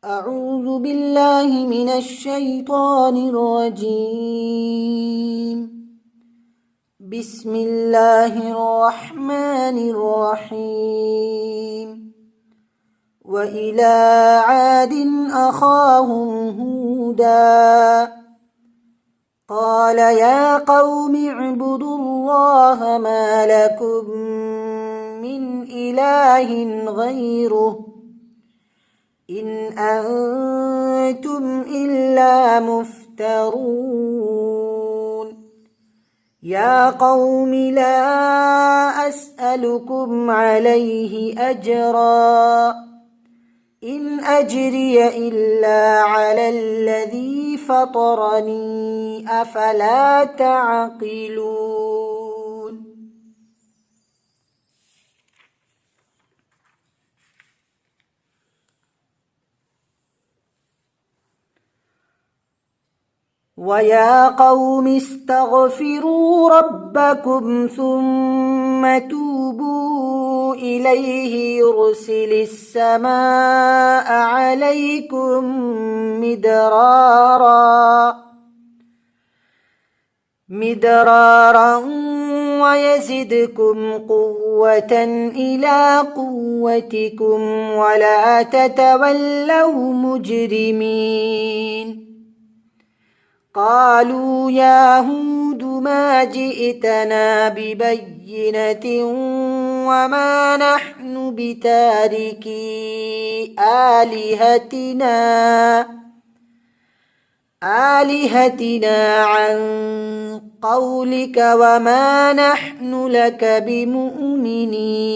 أعوذ بالله من الشيطان الرجيم. بسم الله الرحمن الرحيم. وإلى عاد أخاهم هودا قال يا قوم اعبدوا الله ما لكم من إله غيره إن أنتم إلا مفترون. يا قوم لا أسألكم عليه أجرا إن أجري إلا على الذي فطرني أفلا تعقلون. ويا قوم استغفروا ربكم ثم توبوا إليه يرسل السماء عليكم مدرارا ويزدكم قوة إلى قوتكم ولا تتولوا مجرمين. قالوا يا هود ما جئتنا ببينة وما نحن بتاركي آلهتنا عن قولك وما نحن لك بمؤمنين.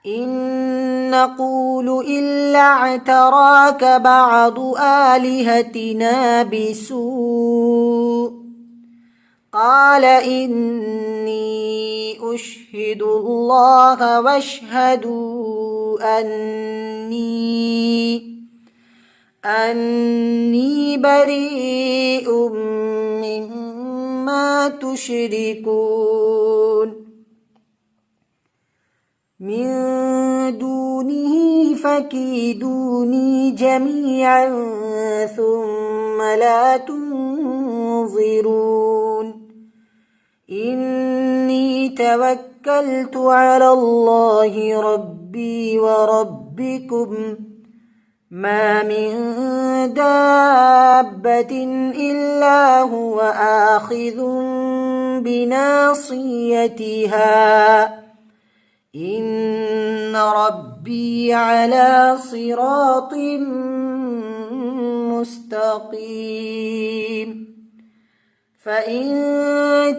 إن نقول إلا اعتراك بعض آلهتنا بسوء قال إني أشهد الله واشهدوا أني بريء مما تشركون من دونه فكيدوني جميعا ثم لا تنظرون. إني توكلت على الله ربي وربكم ما من دابة إلا هو آخذ بناصيتها إن ربي على صراط مستقيم. فإن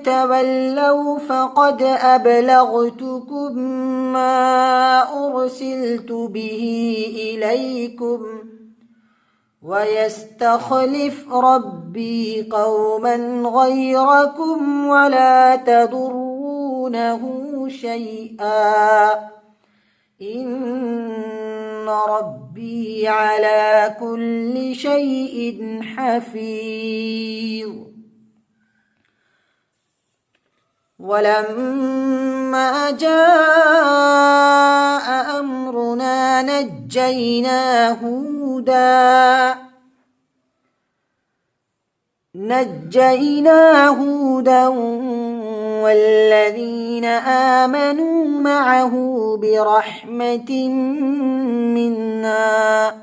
تولوا فقد أبلغتكم ما أرسلت به إليكم ويستخلف ربي قوما غيركم ولا تضرونه شيئا إن ربي على كل شيء حفيظ. ولما جاء أمرنا نجينا هودا والذين آمنوا معه برحمة منا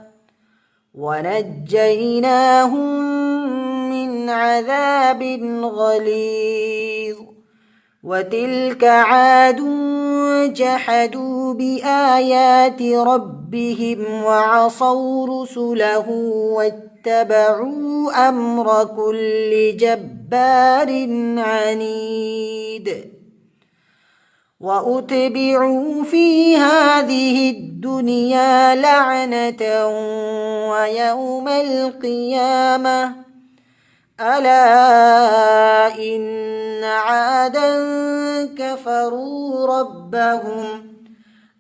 ونجيناهم من عذاب غليظ. وتلك عاد جحدوا بآيات ربهم وعصوا رسله واتبعوا أمر كل جبار عنيد. وأتبعوا في هذه الدنيا لعنة ويوم القيامة ألا إن عادا كفروا ربهم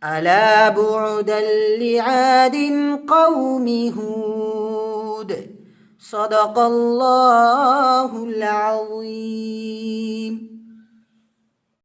ألا بعدا لعاد قوم هود. صدق الله العظيم.